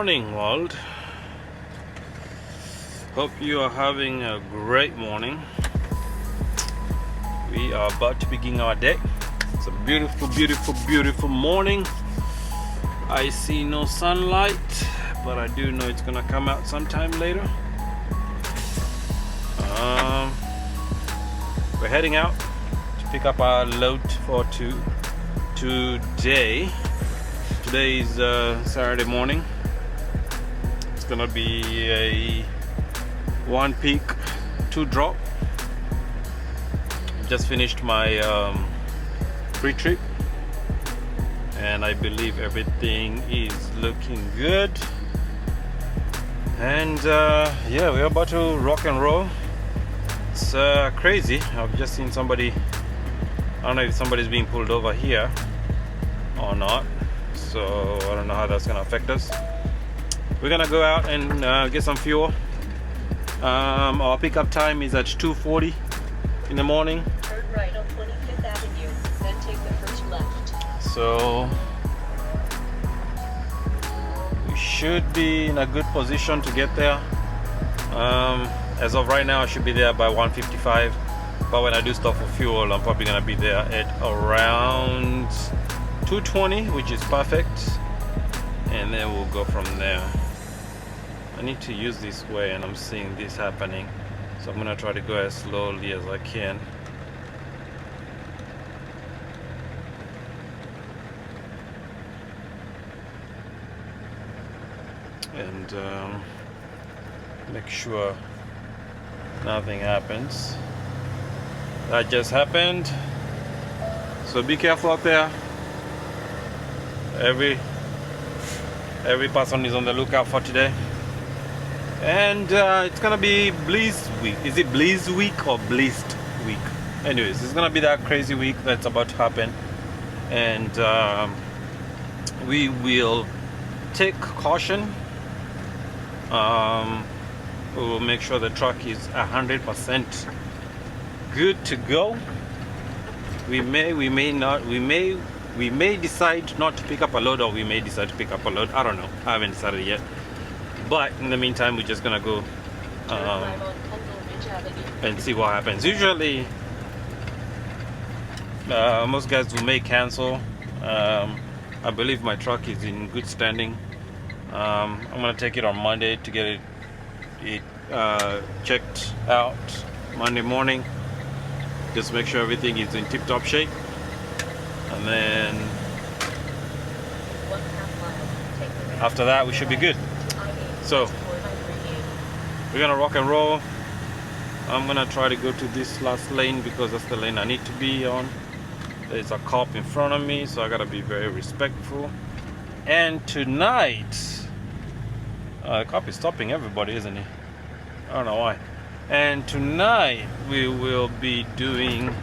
morning, world. Hope you are having a great morning. We are about to begin our day. It's a beautiful, beautiful, beautiful morning. I see no sunlight, but I do know it's gonna come out sometime later. We're heading out to pick up our load for today. Today is Saturday morning. It's gonna be a 1 peak, 2 drop. Just finished my pre-trip, and I believe everything is looking good. And yeah, we're about to rock and roll. It's crazy. I've just seen somebody. I don't know if somebody's being pulled over here or not, so I don't know how that's gonna affect us. We're gonna go out and get some fuel. Our pickup time is at 2:40 in the morning. Turn right on 25th Avenue, then take the first left. So we should be in a good position to get there. As of right now, I should be there by 1:55. But when I do stop for fuel, I'm probably gonna be there at around 2:20, which is perfect. And then we'll go from there. I need to use this way, and I'm seeing this happening, so I'm gonna try to go as slowly as I can. And make sure nothing happens. That just happened, so be careful out there. Every person is on the lookout for today. And it's gonna be Bliss week. Is it Bliss week or Blissed week? Anyways, it's gonna be that crazy week that's about to happen, and we will take caution. We will make sure the truck is 100% good to go. We may decide not to pick up a load, or we may decide to pick up a load. I don't know. I haven't decided yet. But in the meantime, we're just gonna go and see what happens. Usually, most guys will may cancel. I believe my truck is in good standing. I'm gonna take it on Monday to get it checked out Monday morning. Just make sure everything is in tip-top shape, and then after that, we should be good. So we're gonna rock and roll. I'm gonna try to go to this last lane because that's the lane I need to be on. There's a cop in front of me, so I gotta be very respectful. And tonight, the cop is stopping everybody, isn't he? I don't know why. And tonight we will be doing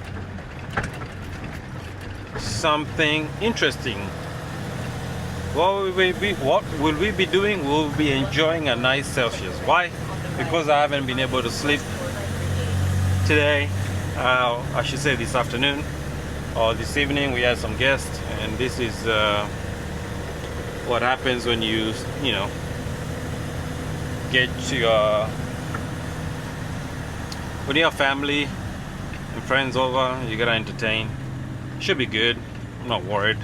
something interesting. What will we be doing? We'll be enjoying a nice Celsius. Why? Because I haven't been able to sleep today. I should say this afternoon or this evening. We had some guests, and this is what happens when you get to when you have family and friends over. You gotta entertain. Should be good. I'm not worried.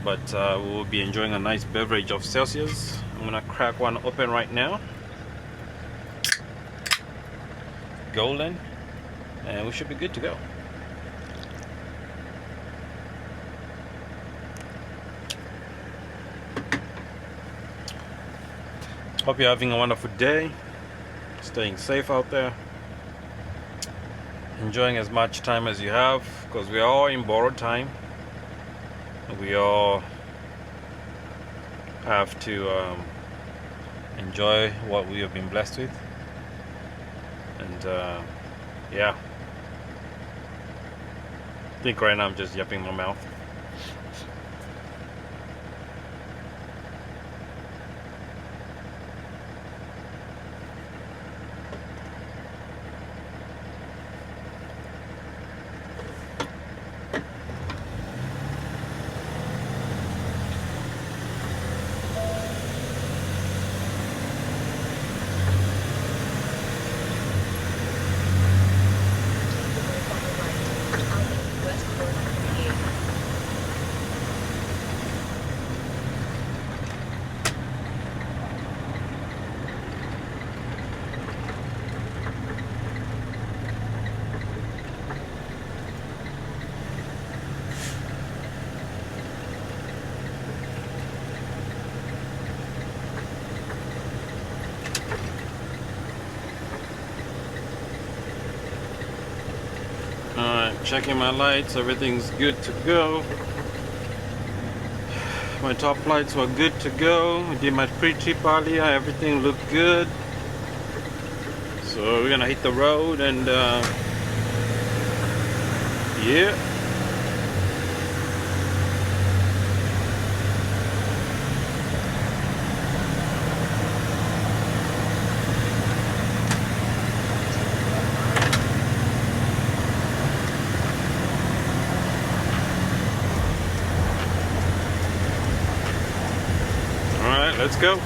But we will be enjoying a nice beverage of Celsius. I'm gonna crack one open right now. Golden, and we should be good to go. Hope you're having a wonderful day. Staying safe out there. Enjoying as much time as you have, because we are all in borrowed time. We all have to enjoy what we have been blessed with, and yeah, I think right now I'm just yapping my mouth. Checking my lights, everything's good to go. My top lights were good to go. I did my pre-trip earlier, everything looked good. So we're gonna hit the road and yeah. Let's go.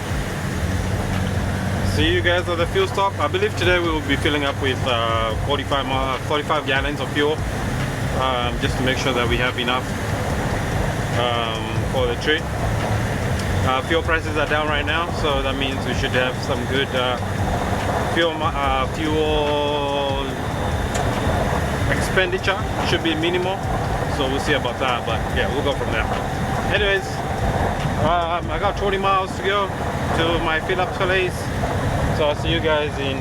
See you guys at the fuel stop. I believe today we will be filling up with 45 gallons of fuel, just to make sure that we have enough for the trip. Fuel prices are down right now, so that means we should have some good fuel expenditure. Should be minimal, so we'll see about that. But yeah, we'll go from there. Anyways. I got 20 miles to go to my fill up place, so I'll see you guys there.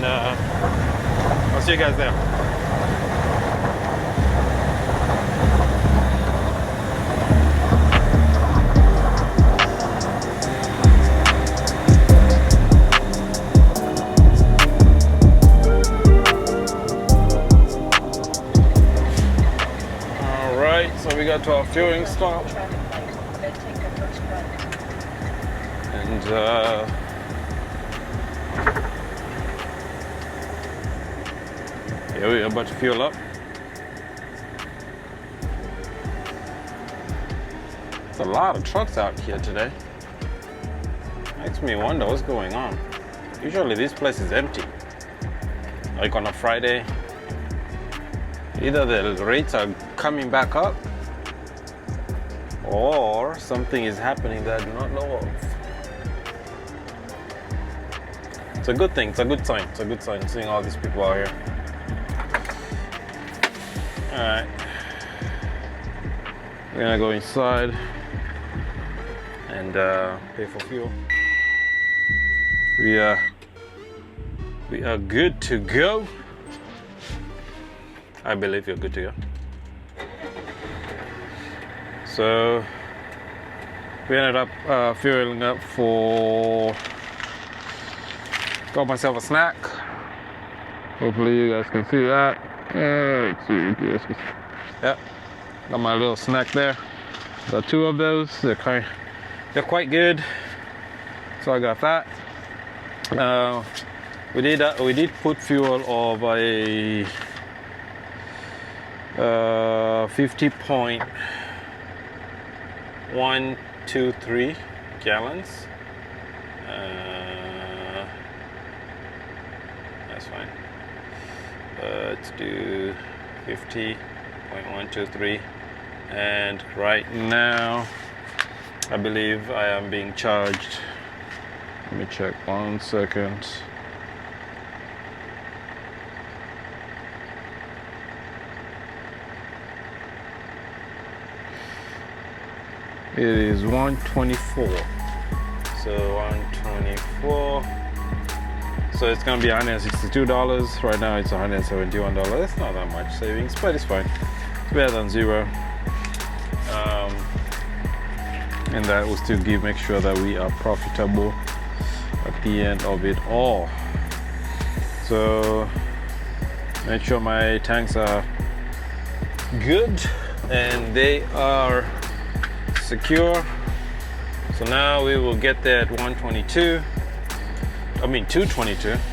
All right, so we got to our fueling stop. And yeah, we're about to fuel up. There's a lot of trucks out here today. Makes me wonder what's going on. Usually this place is empty. Like on a Friday, either the rates are coming back up or something is happening that I do not know of. It's a good thing, it's a good sign, seeing all these people out here. Alright. We're gonna go inside and pay for fuel. We are good to go. I believe you're good to go. So we ended up fueling up for. Got myself a snack. Hopefully you guys can see that. Let's see if you guys can see. Yep. Got my little snack there. Got 2 of those. They're quite good. So I got that. We did put fuel of a 50.123 gallons. That's fine. Let's do 50.123, and right now I believe I am being charged. Let me check 1 second. It is 124. So 124. So it's gonna be $162. Right now it's $171. That's not that much savings, but it's fine. It's better than zero. And that will still make sure that we are profitable at the end of it all. So make sure my tanks are good and they are secure. So now we will get there at 222,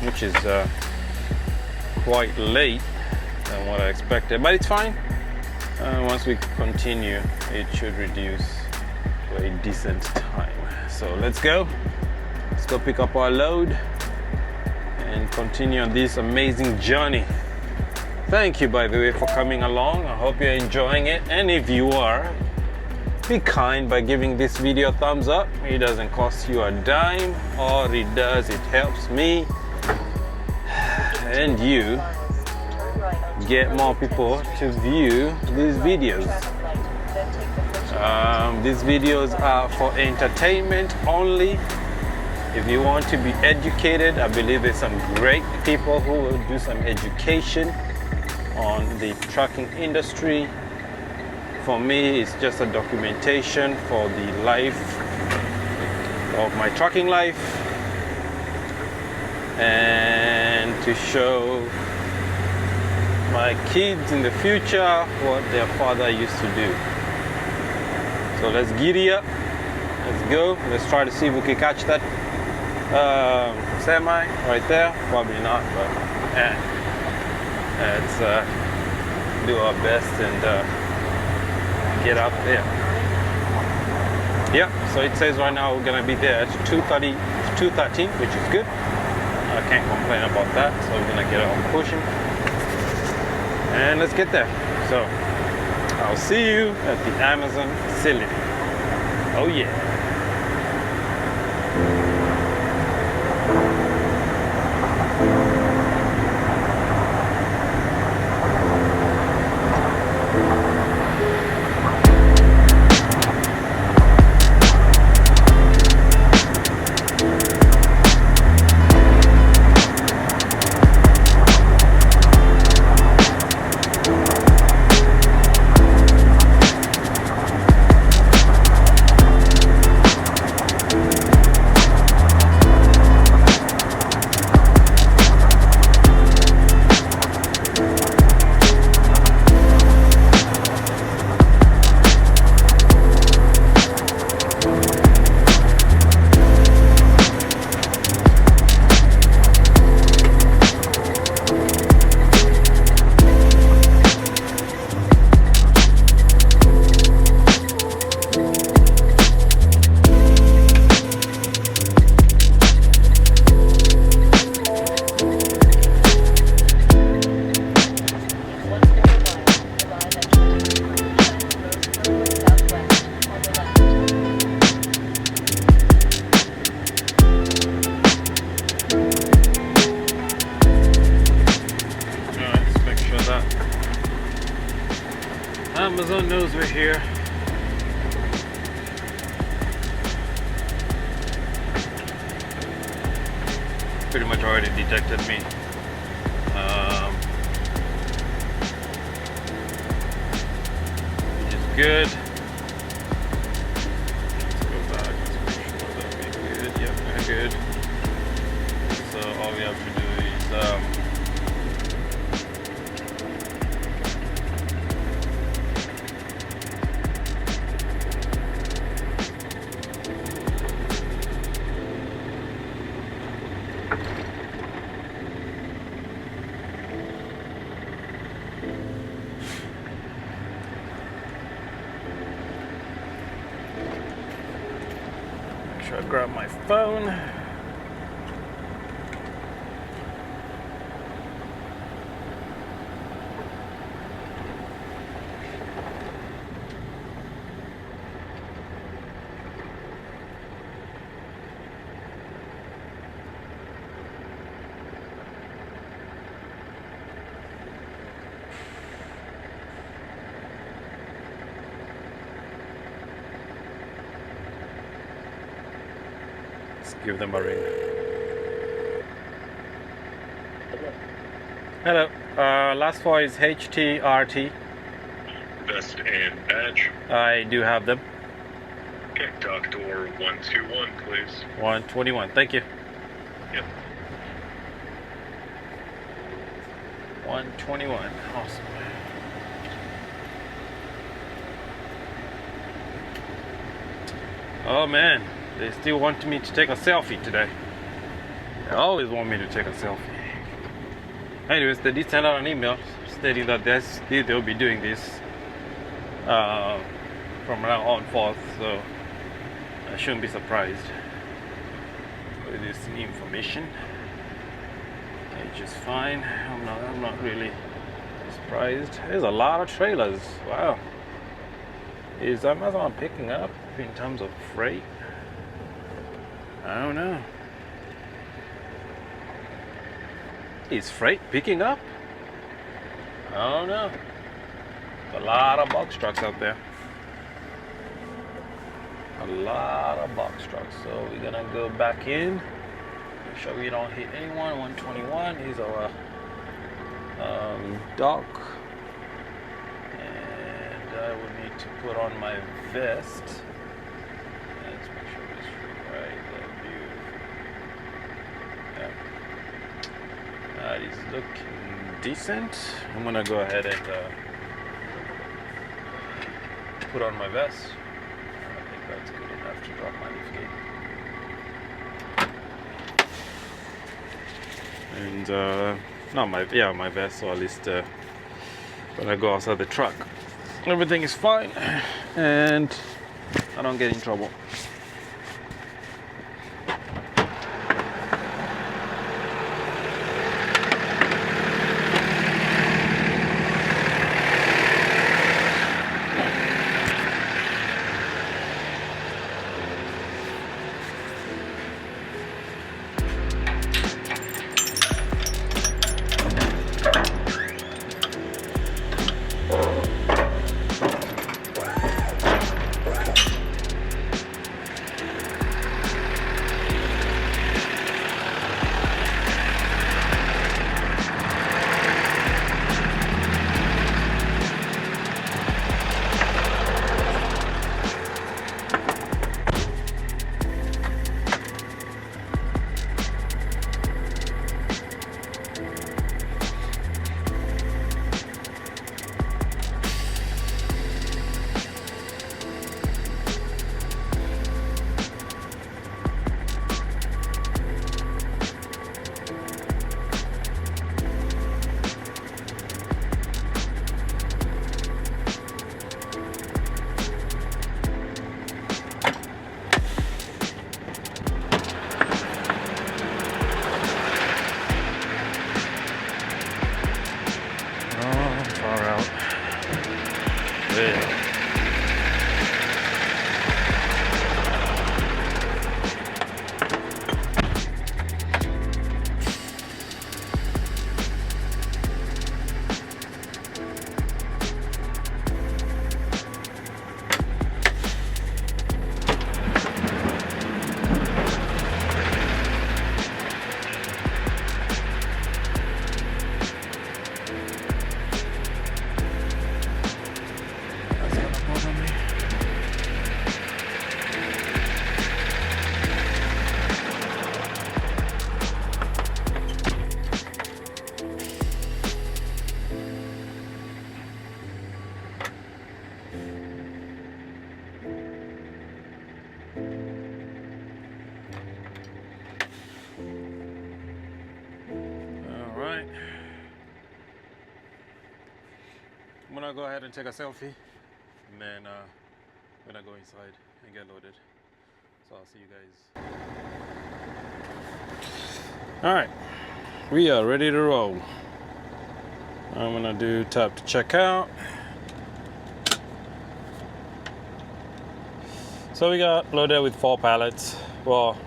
which is quite late than what I expected, but it's fine. Once we continue, it should reduce to a decent time. So let's go pick up our load and continue on this amazing journey. Thank you, by the way, for coming along. I hope you're enjoying it, and if you are, be kind by giving this video a thumbs up. It doesn't cost you a dime. All it does, it helps me and you get more people to view these videos. These videos are for entertainment only. If you want to be educated, I believe there's some great people who will do some education on the trucking industry. For me, it's just a documentation for the life of my trucking life and to show my kids in the future what their father used to do. So let's giddy up. Let's go. Let's try to see if we can catch that semi right there. Probably not, but let's do our best and get up there. Yeah, so it says right now we're gonna be there at 2:13, which is good. I can't complain about that. So we're gonna get on pushing and let's get there. So I'll see you at the Amazon facility. Oh yeah. Amazon knows we're here. Pretty much already detected me. Which is good. Let's go back. Let's make sure that we're good. Yep, we're good. So all we have to do is make sure I grab my phone. Give them a ring. Hello. Last four is HTRT. Vest and badge. I do have them. Okay, dock door 121, please. 121. Thank you. Yep. 121. Awesome. Oh man. They still want me to take a selfie today. They always want me to take a selfie. Anyways, they did send out an email stating that they'll be doing this from now on forth, so I shouldn't be surprised with this information. Which is fine. I'm not really surprised. There's a lot of trailers. Wow. Is Amazon picking up in terms of freight? I don't know. Is freight picking up? I don't know. A lot of box trucks out there. A lot of box trucks. So we're gonna go back in. Make sure we don't hit anyone. 121 is our dock, and I will need to put on my vest. Let's make sure it's right there. Beautiful. Yeah. That is looking decent. I'm gonna go ahead and put on my vest. I think that's good enough to drop my lift gate. And my vest, or at least when I go outside the truck, everything is fine and I don't get in trouble. Alright. I'm gonna go ahead and take a selfie, and then I'm gonna go inside and get loaded. So I'll see you guys. Alright, we are ready to roll. I'm gonna do tap to check out. So we got loaded with 4 pallets. Well,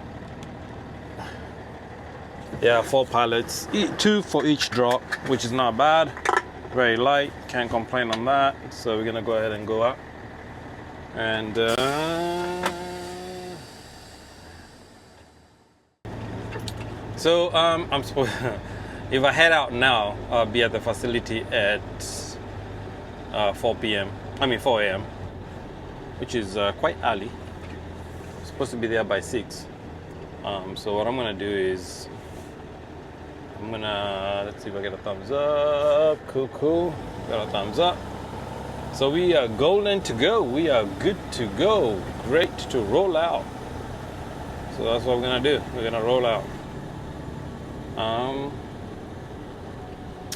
yeah, 4 pallets, 2 for each drop, which is not bad. Very light, can't complain on that. So we're gonna go ahead and go up. And so I'm supposed. If I head out now, I'll be at the facility at 4 p.m. I mean 4 a.m., which is quite early. I'm supposed to be there by 6. So what I'm gonna do is let's see if I get a thumbs up. Cool. Got a thumbs up. So we are golden to go. We are good to go. Great to roll out. So that's what we're gonna do. We're gonna roll out.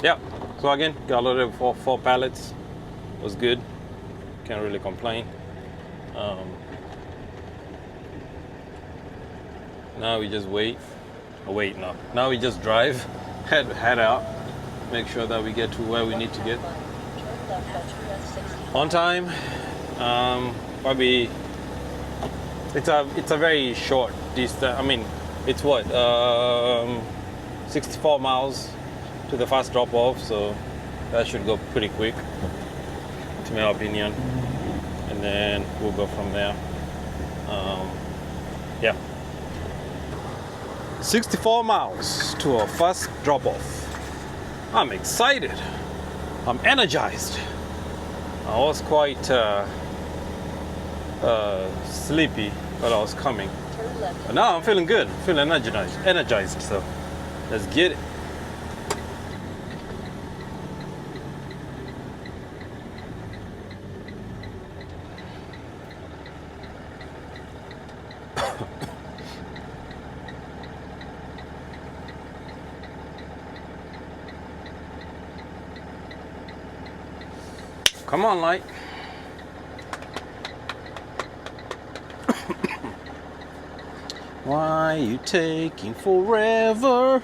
Yeah. So again, got loaded for 4 pallets. Was good. Can't really complain. Now we just wait. Now we just drive, head out, make sure that we get to where we need to get on time. Probably it's a very short distance. I mean, it's what 64 miles to the first drop off, so that should go pretty quick, to my opinion. And then we'll go from there. Yeah. 64 miles to our first drop-off. I'm excited. I'm energized. I was quite sleepy, but I was coming. Turn left. But now I'm feeling good. Feeling energized. So let's get it. Come on, light. Why you taking forever?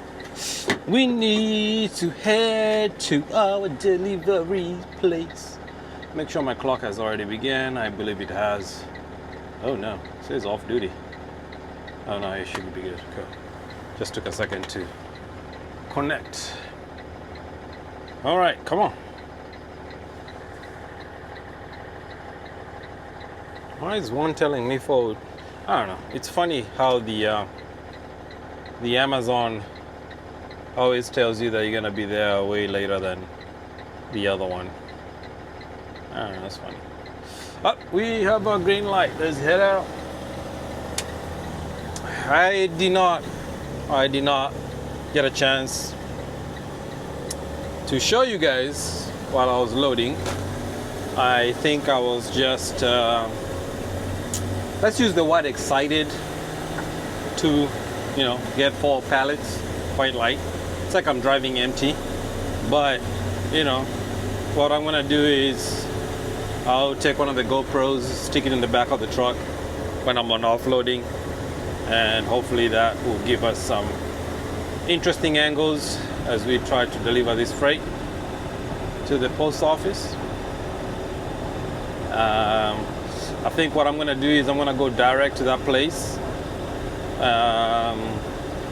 We need to head to our delivery place. Make sure my clock has already begun. I believe it has. Oh no, it says off duty. Oh no, it should be good. Cool. Just took a second to connect. All right, come on. Why is one telling me forward? I don't know. It's funny how the Amazon always tells you that you're gonna be there way later than the other one. I don't know. That's funny. Oh, we have a green light. Let's head out. I did not get a chance to show you guys while I was loading. I think I was just let's use the word excited to, get 4 pallets, quite light. It's like I'm driving empty, but what I'm gonna do is I'll take one of the GoPros, stick it in the back of the truck when I'm on offloading, and hopefully that will give us some interesting angles as we try to deliver this freight to the post office. I think what I'm gonna do is I'm gonna go direct to that place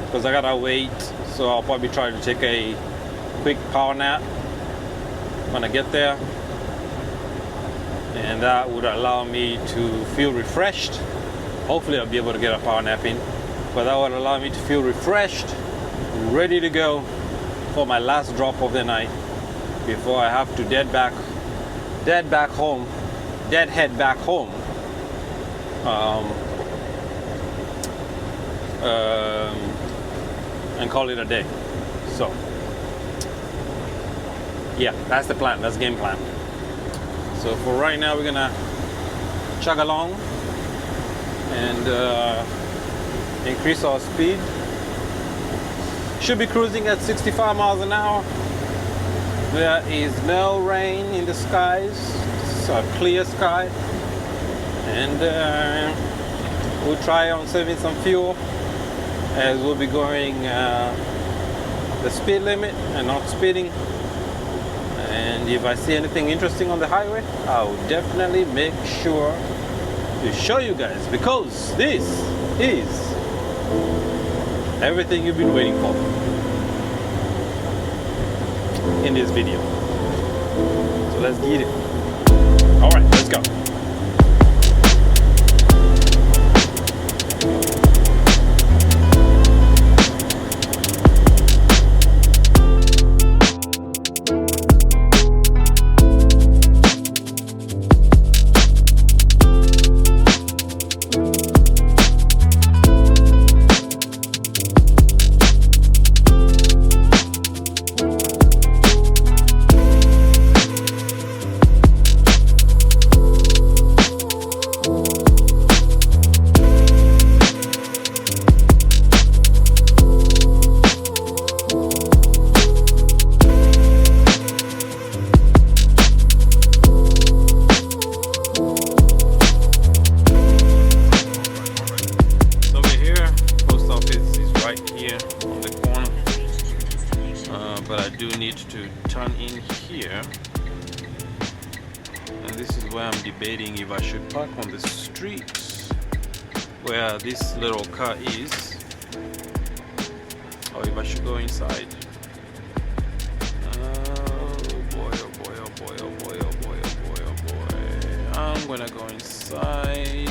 because I gotta wait, so I'll probably try to take a quick power nap when I get there, and that would allow me to feel refreshed. Hopefully I'll be able to get a power nap in, but that would allow me to feel refreshed, ready to go for my last drop of the night before I have to head back home and call it a day. So yeah, that's the plan. That's the game plan. So for right now, we're gonna chug along and increase our speed. Should be cruising at 65 miles an hour. There is no rain in the skies. It's a clear sky, and we'll try on saving some fuel as we'll be going the speed limit and not speeding. And if I see anything interesting on the highway, I'll definitely make sure to show you guys, because this is everything you've been waiting for in this video. So let's get it. All right, let's go. But I do need to turn in here, and this is where I'm debating if I should park on the street where this little car is, or if I should go inside. Oh boy, oh boy, oh boy, oh boy, oh boy, oh boy, oh boy. I'm gonna go inside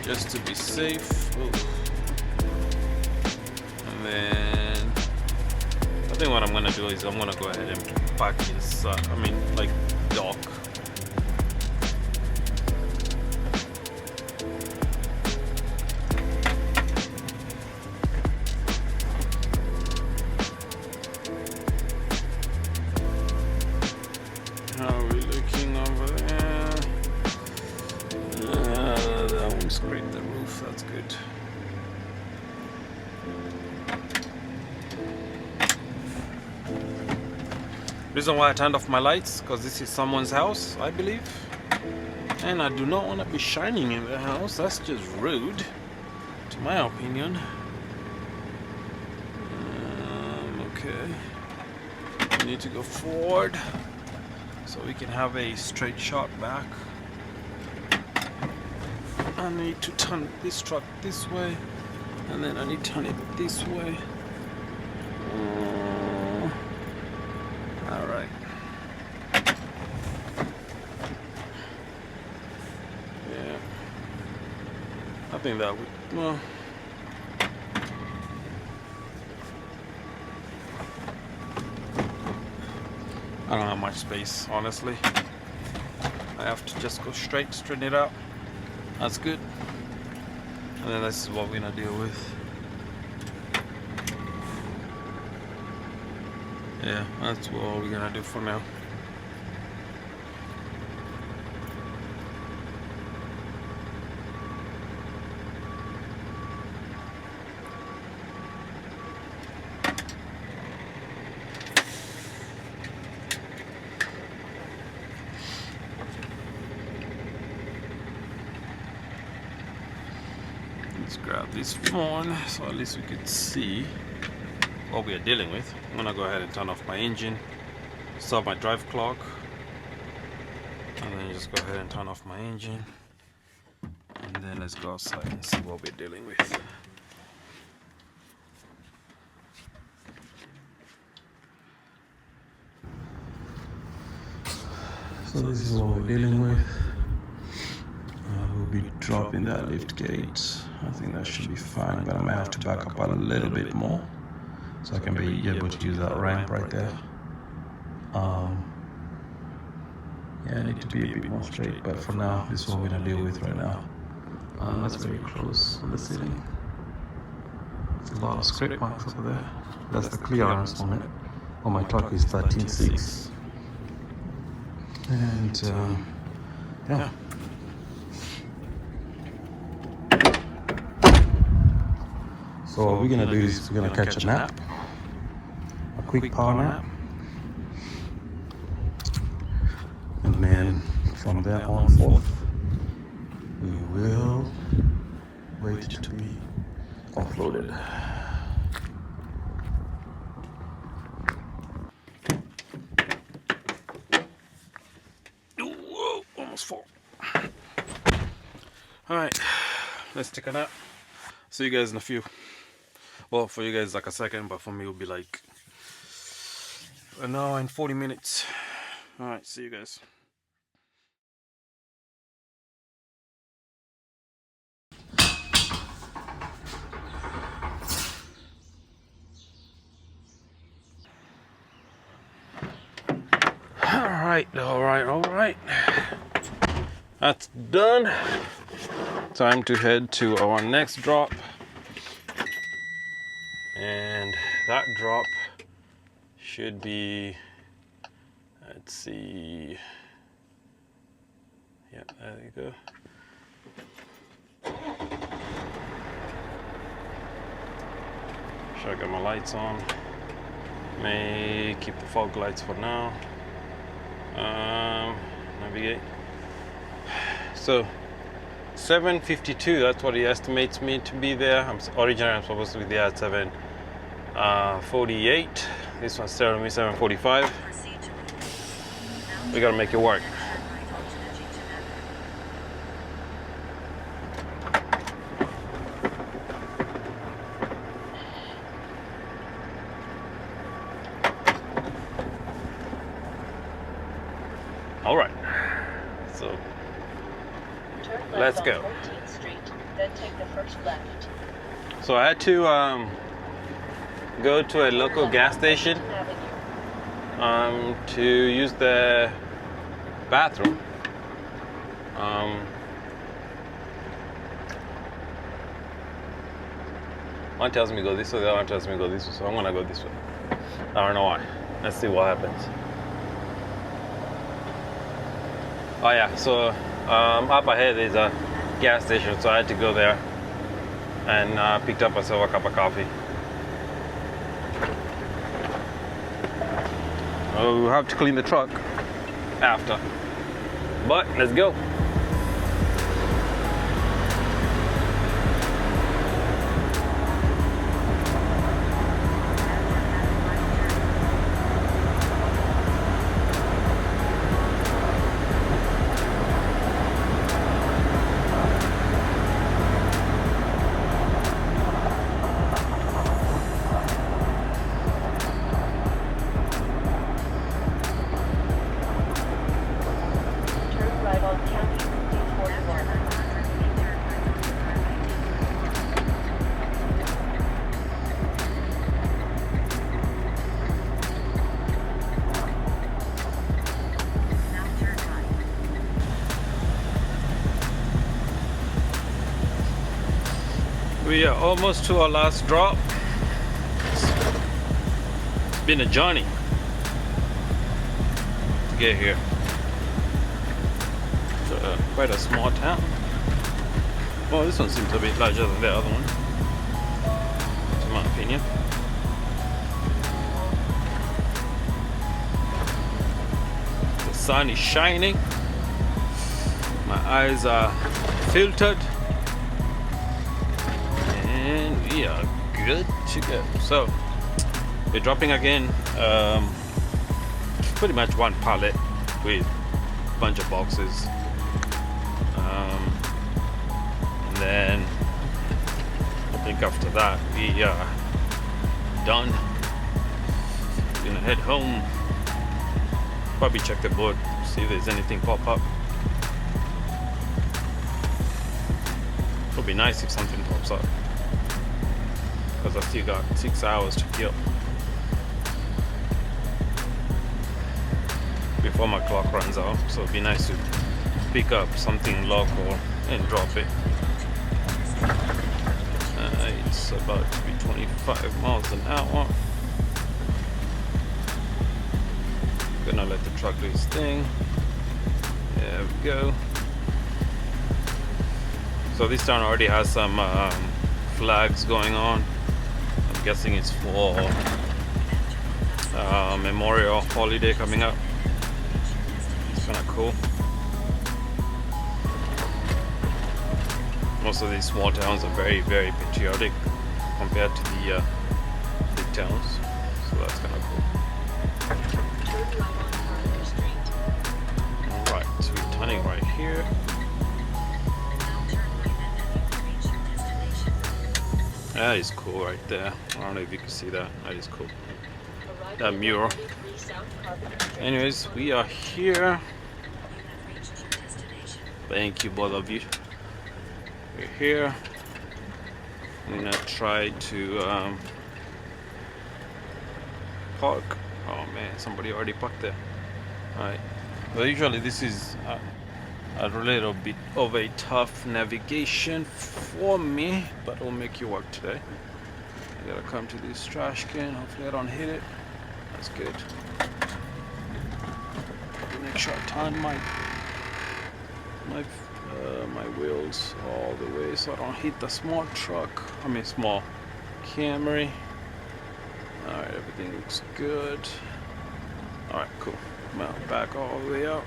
just to be safe. Ooh. And then I think what I'm gonna do is I'm gonna go ahead and park inside. I mean, like dock. How are we looking over there? That one scraped the roof. That's good. Reason why I turned off my lights, because this is someone's house, I believe, and I do not want to be shining in the house. That's just rude, to my opinion. Okay, we need to go forward so we can have a straight shot back. I need to turn this truck this way, and then I need to turn it this way. All right. Yeah. I think that would, well, I don't have much space, honestly. I have to just go straighten it out. That's good. And then this is what we're gonna deal with. Yeah, that's what we're gonna do for now. Let's grab this phone so at least we could see what we are dealing with. I'm gonna go ahead and turn off my engine, stop my drive clock, and then just go ahead and turn off my engine, and then let's go outside and see what we're dealing with. So this is what we're dealing with. We'll be dropping that lift gate. I think that should be fine, but I might have to back up a little bit more so I can be able to use that ramp right there. Yeah, I need to be a bit more straight, but for now, this is what we're gonna deal with right now. That's very close on the ceiling. There's a lot of scrape marks over there. That's the clearance on it. On my clock is 13.6. And yeah. So what we're gonna do is we're gonna catch a nap, a quick power nap, and then from there on forth, we will wait to be offloaded. Whoa, almost fall. All right, let's take a nap. See you guys in a few. Well, for you guys like a second, but for me it'll be like an hour and 40 minutes. All right, see you guys. All right. That's done. Time to head to our next drop. And that drop should be, let's see. Yeah, there you go. Should I get my lights on? May keep the fog lights for now. Navigate. So 7:52, that's what he estimates me to be there. Originally I'm supposed to be there at 7:48. This one's telling me 7:45. We gotta make it work. All right, so let's go. 14th Street, then take the first left. So I had to go to a local gas station to use the bathroom. One tells me go this way, the other one tells me go this way, so I'm gonna go this way. I don't know why. Let's see what happens. Oh yeah, so up ahead is a gas station, so I had to go there and picked up myself a cup of coffee. Oh, we'll have to clean the truck after, but let's go. We are almost to our last drop. It's been a journey to get here. It's quite a small town. Well, this one seems a bit larger than the other one, in my opinion. The sun is shining. My eyes are filtered. We are good to go. So we're dropping again, pretty much one pallet with a bunch of boxes, and then I think after that we are done. We're gonna head home, probably check the board, see if there's anything pop up. It would be nice if something pops up, because I still got 6 hours to kill before my clock runs out. So it'd be nice to pick up something local and drop it. It's about to be 25 miles an hour. Gonna let the truck do its thing. There we go. So this town already has some flags going on. I'm guessing it's for Memorial holiday coming up. It's kind of cool. Most of these small towns are very, very patriotic compared to the big towns, so that's kind of cool. Alright, so we're turning right here. That is cool right there. I don't know if you can see that. That is cool. That mural. Anyways, we are here. Thank you, both of you. We're here. I'm gonna try to park. Oh man, somebody already parked there. Alright. Well, usually this is a little bit of a tough navigation for me, but it'll make you work today. I gotta come to this trash can. Hopefully I don't hit it. That's good. Make sure I turn my wheels all the way so I don't hit the small truck. I mean small Camry. Alright, everything looks good. Alright, cool. Now back all the way up.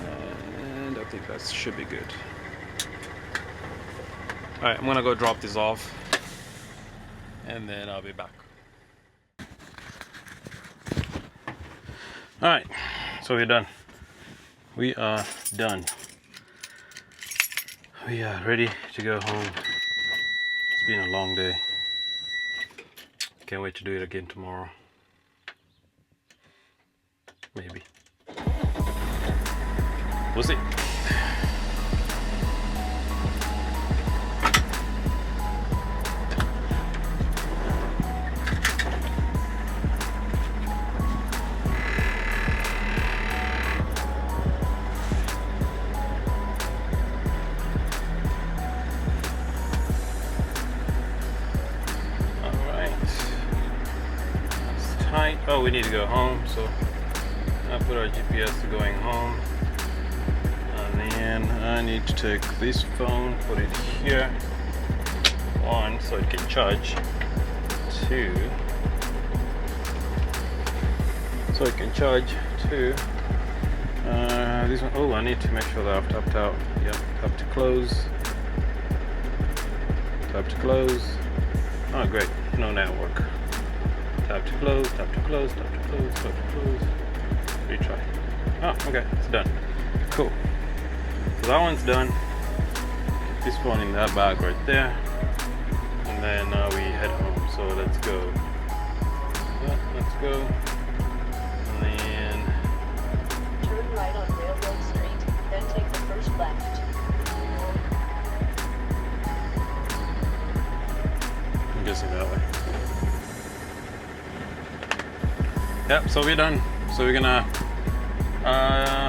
And I think that should be good. Alright, I'm gonna go drop this off and then I'll be back. Alright, so we're done. We are done. We are ready to go home. It's been a long day. Can't wait to do it again tomorrow. Maybe. We'll see. Oh, we need to go home, so I put our GPS to going home. And then I need to take this phone, put it here. 1, so it can charge. 2, so it can charge. 2. This one, oh, I need to make sure that I've tapped out. Yep, tap to close. Tap to close. Oh, great, no network. Tap to close, tap to close, tap to close, tap to close. Retry. Oh, okay, it's done. Cool. So that one's done. Keep this phone in that bag right there. And then now we head home. So let's go. Yeah, let's go. And then Turn right on Railroad Street, then take the first left. I'm guessing that way. Yep, so we're done. So we're gonna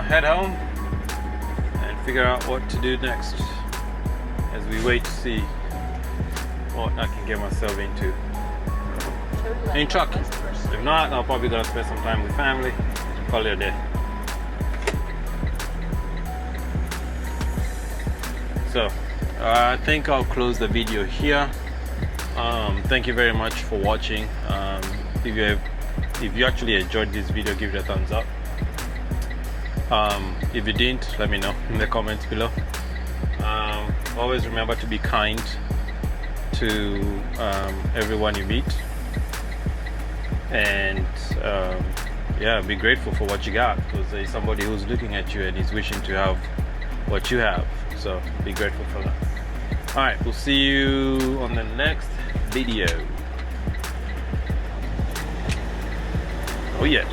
head home and figure out what to do next as we wait to see what I can get myself into Turn left in on trucking. West First If Street. not, I'll probably gonna spend some time with family. Call it a day. So I think I'll close the video here. Thank you very much for watching. If you actually enjoyed this video, give it a thumbs up. If you didn't, let me know in the comments below. Always remember to be kind to everyone you meet, and yeah, be grateful for what you got, because there's somebody who's looking at you and is wishing to have what you have. So be grateful for that. All right, we'll see you on the next video. Oh yeah.